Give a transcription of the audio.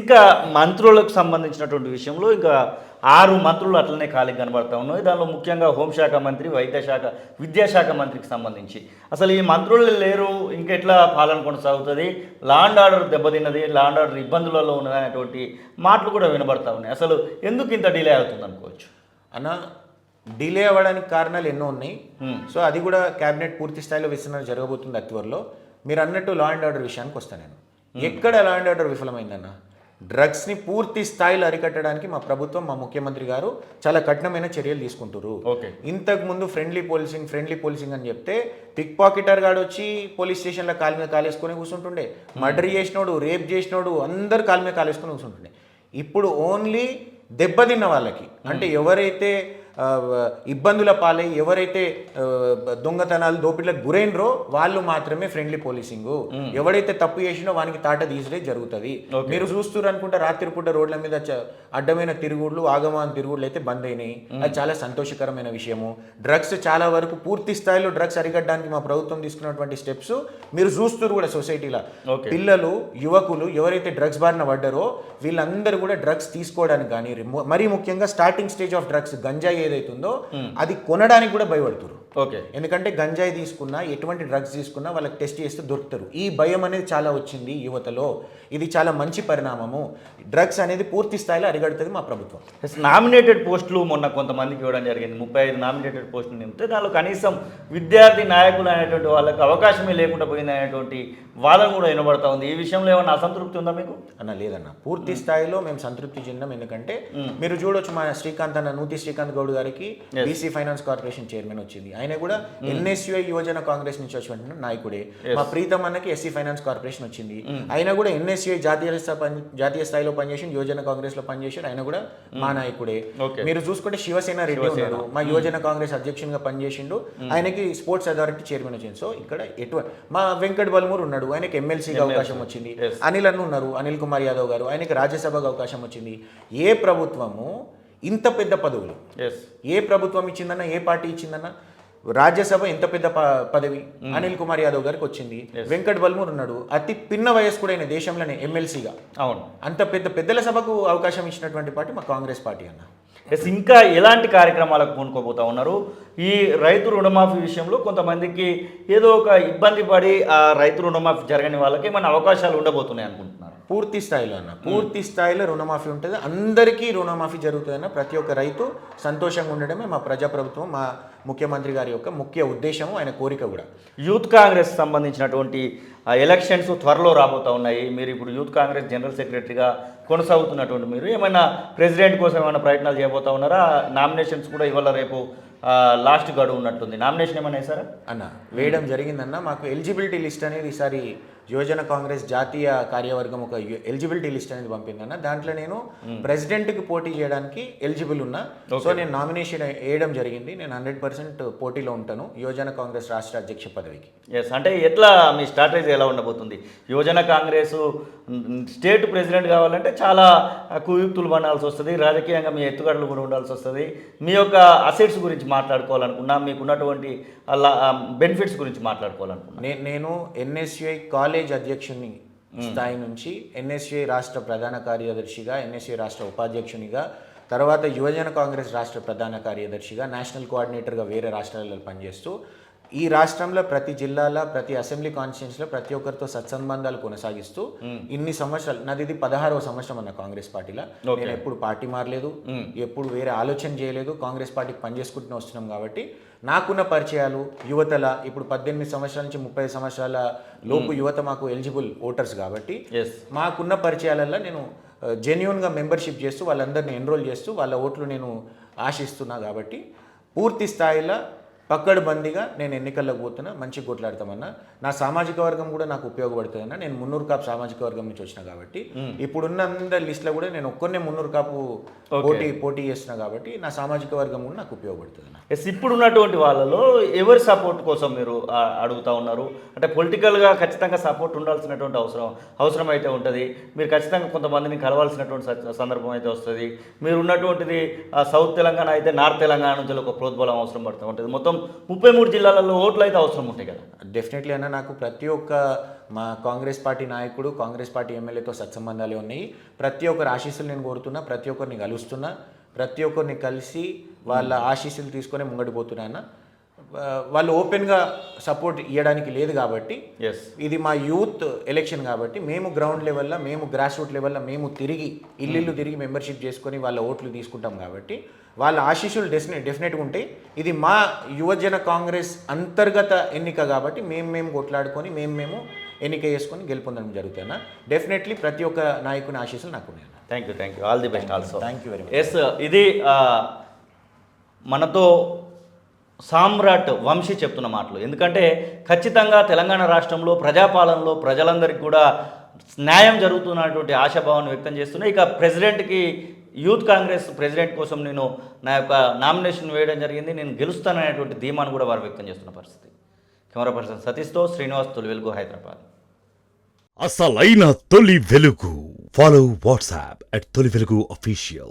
ఇంకా మంత్రులకు సంబంధించినటువంటి విషయంలో ఇంకా 6 మంత్రులు అట్లనే ఖాళీ కనబడతా ఉన్నాయి. దానిలో ముఖ్యంగా హోంశాఖ మంత్రి, వైద్యశాఖ, విద్యాశాఖ మంత్రికి సంబంధించి అసలు ఈ మంత్రులు లేరు, ఇంకెట్లా పాలన కొనసాగుతుంది, లా అండ్ ఆర్డర్ దెబ్బతిన్నది, లా అండ్ ఆర్డర్ ఇబ్బందులలో ఉన్నదనేటువంటి మాటలు కూడా వినబడతా ఉన్నాయి. అసలు ఎందుకు ఇంత డిలే అవుతుంది అనుకోవచ్చు అన్న? డిలే అవ్వడానికి కారణాలు ఎన్నో ఉన్నాయి. సో అది కూడా క్యాబినెట్ పూర్తి స్థాయిలో విస్తరణ జరగబోతుంది అక్టోబర్లో. మీరు అన్నట్టు లా అండ్ ఆర్డర్ విషయానికి వస్తాను నేను. ఎక్కడ లా అండ్ ఆర్డర్ విఫలమైందన్న? డ్రగ్స్ని పూర్తి స్థాయిలో అరికట్టడానికి మా ప్రభుత్వం, మా ముఖ్యమంత్రి గారు చాలా కఠినమైన చర్యలు తీసుకుంటారు. ఇంతకు ముందు ఫ్రెండ్లీ పోలీసింగ్ అని చెప్తే పిక్ పాకెటర్ గాడు వచ్చి పోలీస్ స్టేషన్లో కాలు మీద కాలేసుకొని కూర్చుంటుండే, మర్డర్ చేసినోడు, రేప్ చేసినోడు అందరు కాలు మీద కాలేసుకొని కూర్చుంటుండే. ఇప్పుడు ఓన్లీ దెబ్బతిన్న వాళ్ళకి, అంటే ఎవరైతే ఇబ్బందుల పాలై, ఎవరైతే దొంగతనాలు, దోపిడీలకు గురైనరో వాళ్ళు మాత్రమే ఫ్రెండ్లీ పోలీసింగ్. ఎవడైతే తప్పు చేసినో వానికి తాట తీసడే జరుగుతుంది. మీరు చూస్తున్నారు అనుకుంటే రాత్రిపూట రోడ్ల మీద అడ్డమైన తిరుగుళ్ళు, ఆగమాన తిరుగుళ్ళు అయితే బంద్ అయినాయి. అది చాలా సంతోషకరమైన విషయము. డ్రగ్స్ చాలా వరకు పూర్తి స్థాయిలో డ్రగ్స్ అరికట్టడానికి మా ప్రభుత్వం తీసుకున్నటువంటి స్టెప్స్ మీరు చూస్తున్నారు కూడా సొసైటీలో. పిల్లలు, యువకులు ఎవరైతే డ్రగ్స్ బారిన పడ్డారో వీళ్ళందరూ కూడా డ్రగ్స్ తీసుకోవడానికి కానీ, మరీ ముఖ్యంగా స్టార్టింగ్ స్టేజ్ ఆఫ్ డ్రగ్స్ గంజాయి ఏదైతుందో అది కొనడానికి కూడా భయపడుతున్నారు. ఎందుకంటే గంజాయి తీసుకున్నా, ఎటువంటి డ్రగ్స్ తీసుకున్నా వాళ్ళకి టెస్ట్ చేస్తే దొరుకుతారు. ఈ భయం అనేది చాలా వచ్చింది యువతలో. ఇది చాలా మంచి పరిణామము. డ్రగ్స్ అనేది పూర్తి స్థాయిలో అరిగడుతుంది మా ప్రభుత్వం. నామినేటెడ్ పోస్టులు మొన్న కొంతమందికి ఇవ్వడం జరిగింది. 35 నామినేటెడ్ పోస్టులు నింపితే దానిలో కనీసం విద్యార్థి నాయకులు అనేటువంటి వాళ్ళకి అవకాశమే లేకుండా పోయింది అనేటువంటి వాదన కూడా వినబడతా ఉంది. ఈ విషయంలో ఏమైనా అసంతృప్తి ఉందా మీకు? అన్న లేదన్న, పూర్తి స్థాయిలో మేము సంతృప్తి చెందాం. ఎందుకంటే మీరు చూడొచ్చు, మా శ్రీకాంత్ అన్న, నూతి శ్రీకాంత్ గౌడ్ గారికి బీసీ ఫైనాన్స్ కార్పొరేషన్ చైర్మన్ వచ్చింది. ఆయన కూడా ఎన్ఎస్యుఐ యువజన కాంగ్రెస్ నుంచి వచ్చిన నాయకుడే. మా ప్రీతం అన్నకి ఎస్సీ ఫైనాన్స్ కార్పొరేషన్ వచ్చింది. ఆయన కూడా ఎన్ఎస్యుఐ జాతీయ స్థాయిలో పనిచేసి యువజన కాంగ్రెస్ లో పనిచేసాడు. ఆయన కూడా మా నాయకుడే. మీరు చూసుకుంటే శివసేన రెడ్డి ఉన్నాడు, మా యువజన కాంగ్రెస్ అధ్యక్షునిగా పనిచేసిండు. ఆయనకి స్పోర్ట్స్ అథారిటీ చైర్మన్ వచ్చింది. సో ఇక్కడ మా వెంకట్ బల్మూర్ ఉన్నాడు, ఆయనకి ఎమ్మెల్సీగా అవకాశం వచ్చింది. అనిల్ అన్న ఉన్నారు, అనిల్ కుమార్ యాదవ్ గారు, ఆయనకి రాజ్యసభకు అవకాశం వచ్చింది. ఏ ప్రభుత్వము ఇంత పెద్ద పదవులు ఏ ప్రభుత్వం ఇచ్చిందన్న, ఏ పార్టీ ఇచ్చిందన్న? రాజ్యసభ ఎంత పెద్ద పదవి అనిల్ కుమార్ యాదవ్ గారికి వచ్చింది. వెంకట్ బల్మూర్ ఉన్నాడు, అతి పిన్న వయస్కుడైన దేశంలోనే ఎమ్మెల్సీగా. అవును, అంత పెద్దల సభకు అవకాశం ఇచ్చినటువంటి పార్టీ మా కాంగ్రెస్ పార్టీ అన్న. ఇంకా ఎలాంటి కార్యక్రమాలకు పూనుకోబోతా ఉన్నారు? ఈ రైతు రుణమాఫీ విషయంలో కొంతమందికి ఏదో ఒక ఇబ్బంది పడి ఆ రైతు రుణమాఫీ జరగని వాళ్ళకి మన అవకాశాలు ఉండబోతున్నాయి అనుకుంటున్నారు. పూర్తి స్థాయిలో అన్న, పూర్తి స్థాయిలో రుణమాఫీ ఉంటుంది. అందరికీ రుణమాఫీ జరుగుతుందన్న. ప్రతి ఒక్క రైతు సంతోషంగా ఉండడమే మా ప్రజాప్రభుత్వం, మా ముఖ్యమంత్రి గారి యొక్క ముఖ్య ఉద్దేశము, ఆయన కోరిక కూడా. యూత్ కాంగ్రెస్ సంబంధించినటువంటి ఎలక్షన్స్ త్వరలో రాబోతూ ఉన్నాయి. మీరు ఇప్పుడు యూత్ కాంగ్రెస్ జనరల్ సెక్రటరీగా కొనసాగుతున్నటువంటి మీరు ఏమైనా ప్రెసిడెంట్ కోసం ఏమైనా ప్రయత్నాలు చేయబోతా ఉన్నారా? నామినేషన్స్ కూడా ఇవాళ రేపు లాస్ట్ గడువు ఉన్నట్టుంది. నామినేషన్ ఏమైనా వేసారా? అన్న వేయడం జరిగిందన్న. మాకు ఎలిజిబిలిటీ లిస్ట్ అనేది ఈసారి యువజన కాంగ్రెస్ జాతీయ కార్యవర్గం ఒక ఎలిజిబిలిటీ లిస్ట్ అనేది పంపిందన్న. దాంట్లో నేను ప్రెసిడెంట్కి పోటీ చేయడానికి ఎలిజిబుల్ ఉన్నా. సో నేను నామినేషన్ వేయడం జరిగింది. నేను 100% పోటీలో ఉంటాను యువజన కాంగ్రెస్ రాష్ట్ర అధ్యక్ష పదవికి. అంటే ఎట్లా మీ స్ట్రాటజీ ఎలా ఉండబోతుంది? యువజన కాంగ్రెస్ స్టేట్ ప్రెసిడెంట్ కావాలంటే చాలా కుయుక్తులు పడాల్సి వస్తుంది, రాజకీయంగా మీ ఎత్తుగడలు కూడా ఉండాల్సి వస్తుంది. మీ యొక్క అసెట్స్ గురించి మాట్లాడుకోవాలనుకున్నా, మీకున్నటువంటి బెనిఫిట్స్ గురించి మాట్లాడుకోవాలనుకున్నా. నేను ఎన్ఎస్యుఐ కాలేజ్ అధ్యక్షుని స్థాయి నుంచి ఎన్ఎస్యుఐ రాష్ట్ర ప్రధాన కార్యదర్శిగా, ఎన్ఎస్యుఐ రాష్ట్ర ఉపాధ్యక్షునిగా, తర్వాత యువజన కాంగ్రెస్ రాష్ట్ర ప్రధాన కార్యదర్శిగా, నేషనల్ కోఆర్డినేటర్గా వేరే రాష్ట్రాలలో పనిచేస్తూ ఈ రాష్ట్రంలో ప్రతి జిల్లాలో, ప్రతి అసెంబ్లీ కాన్స్టిట్యూన్సీలో ప్రతి ఒక్కరితో సత్సంబంధాలు కొనసాగిస్తూ ఇన్ని సంవత్సరాలు, నాది ఇది 16వ సంవత్సరం అన్న కాంగ్రెస్ పార్టీలో. నేను ఎప్పుడు పార్టీ మారలేదు, ఎప్పుడు వేరే ఆలోచన చేయలేదు. కాంగ్రెస్ పార్టీకి పనిచేసుకుంటూ వస్తున్నాం కాబట్టి నాకున్న పరిచయాలు యువతల, ఇప్పుడు 18 సంవత్సరాల నుంచి 30 సంవత్సరాల లోపు యువత మాకు ఎలిజిబుల్ ఓటర్స్ కాబట్టి మాకున్న పరిచయాలలో నేను జెన్యూన్గా మెంబర్షిప్ చేస్తూ వాళ్ళందరినీ ఎన్రోల్ చేస్తూ వాళ్ళ ఓట్లు నేను ఆశిస్తున్నా. కాబట్టి పూర్తి స్థాయిలో పక్కడబందీగా నేను ఎన్నికల్లోకి పోతున్నా. మంచి కొట్లాడతామన్నా. నా సామాజిక వర్గం కూడా నాకు ఉపయోగపడుతుందన్నా. నేను 300 కాపు సామాజిక వర్గం నుంచి వచ్చిన కాబట్టి ఇప్పుడున్న అందరి లిస్టులో కూడా నేను ఒక్కనే 300 కాపు పోటీ చేస్తున్నా కాబట్టి నా సామాజిక వర్గం కూడా నాకు ఉపయోగపడుతుంది. ఇప్పుడు ఉన్నటువంటి వాళ్ళలో ఎవరి సపోర్ట్ కోసం మీరు అడుగుతా ఉన్నారు? అంటే పొలిటికల్గా ఖచ్చితంగా సపోర్ట్ ఉండాల్సినటువంటి అవసరం అయితే ఉంటుంది. మీరు ఖచ్చితంగా కొంతమందిని కలవాల్సినటువంటి సందర్భం అయితే వస్తుంది. మీరు ఉన్నటువంటిది సౌత్ తెలంగాణ అయితే నార్త్ తెలంగాణ నుంచి ఒక ప్రోద్బలం అవసరం పడుతూ ఉంటుంది. మొత్తం 33 జిల్లాలలో ఓట్లు అయితే అవసరం ఉంటాయి కదా. డెఫినెట్లీ అన్న, నాకు ప్రతి ఒక్క మా కాంగ్రెస్ పార్టీ నాయకుడు, కాంగ్రెస్ పార్టీ ఎమ్మెల్యేతో సత్సంబంధాలే ఉన్నాయి. ప్రతి ఒక్కరి ఆశీస్సులు నేను కోరుతున్నా, ప్రతి ఒక్కరిని కలుస్తున్నా, ప్రతి ఒక్కరిని కలిసి వాళ్ళ ఆశీస్సులు తీసుకొని ముంగడిపోతున్నా అన్న. వాళ్ళు ఓపెన్గా సపోర్ట్ ఇవ్వడానికి లేదు కాబట్టి, ఎస్, ఇది మా యూత్ ఎలక్షన్ కాబట్టి మేము గ్రౌండ్ లెవెల్లో, మేము గ్రాస్ రూట్ లెవెల్లో మేము తిరిగి ఇల్లు తిరిగి మెంబర్షిప్ చేసుకొని వాళ్ళ ఓట్లు తీసుకుంటాం కాబట్టి వాళ్ళ ఆశీస్సులు డెఫినెట్గా ఉంటాయి. ఇది మా యువజన కాంగ్రెస్ అంతర్గత ఎన్నిక కాబట్టి మేము కొట్లాడుకొని మేము ఎన్నిక చేసుకొని గెలుపొందడం జరుగుతున్నా. డెఫినెట్లీ ప్రతి ఒక్క నాయకుని ఆశీస్సులు నాకు ఉన్నాయి. Thank you, all the best also. Thank you very much. Yes, ఇది మనతో సామ్రాట్ వంశీ చెప్తున్న మాటలు. ఎందుకంటే ఖచ్చితంగా తెలంగాణ రాష్ట్రంలో ప్రజాపాలనలో ప్రజలందరికీ కూడా న్యాయం జరుగుతున్నటువంటి ఆశాభావాన్ని వ్యక్తం చేస్తున్నాయి. ఇక ప్రెసిడెంట్కి యూత్ కాంగ్రెస్ ప్రెసిడెంట్ కోసం నేను నా యొక్క నామినేషన్ వేయడం జరిగింది, నేను గెలుస్తాననేటువంటి ధీమాను కూడా వారు వ్యక్తం చేస్తున్న పరిస్థితి. కెమెరా పర్సన్ సతీష్తో శ్రీనివాస్, తొలి వెలుగు, హైదరాబాద్. అసలైన తొలి వెలుగు. ఫాలో వాట్సాప్ @తొలి వెలుగు official.